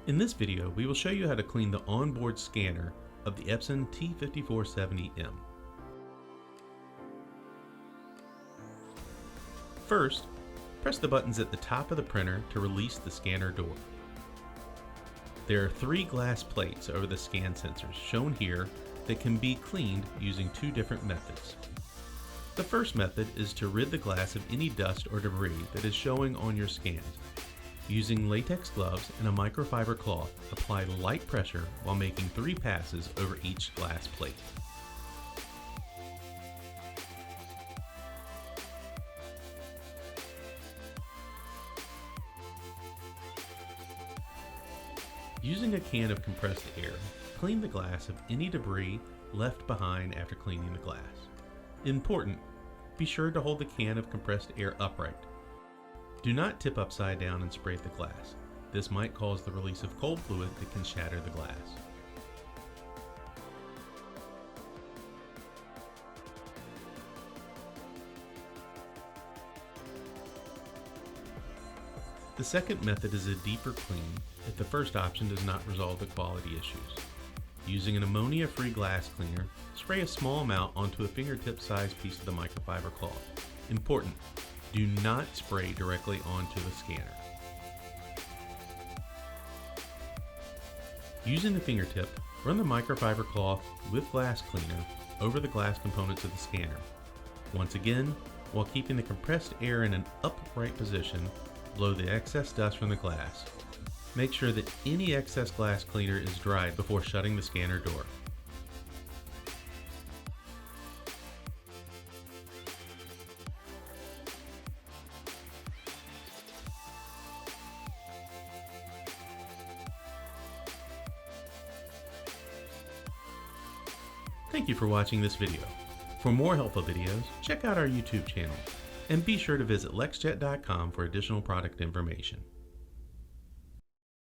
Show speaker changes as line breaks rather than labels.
In this video, we will show you how to clean the onboard scanner of the Epson T5470M. First, press the buttons at the top of the printer to release the scanner door. There are 3 glass plates over the scan sensors shown here that can be cleaned using 2 different methods. The first method is to rid the glass of any dust or debris that is showing on your scans. Using latex gloves and a microfiber cloth, apply light pressure while making 3 passes over each glass plate. Using a can of compressed air, clean the glass of any debris left behind after cleaning the glass. Important, be sure to hold the can of compressed air upright. Do not tip upside down and spray the glass. This might cause the release of cold fluid that can shatter the glass. The second method is a deeper clean if the first option does not resolve the quality issues. Using an ammonia-free glass cleaner, spray a small amount onto a fingertip-sized piece of the microfiber cloth. Important, do not spray directly onto the scanner. Using the fingertip, run the microfiber cloth with glass cleaner over the glass components of the scanner. Once again, while keeping the compressed air in an upright position, blow the excess dust from the glass. Make sure that any excess glass cleaner is dried before shutting the scanner door. Thank you for watching this video. For more helpful videos, check out our YouTube channel, and be sure to visit lexjet.com for additional product information.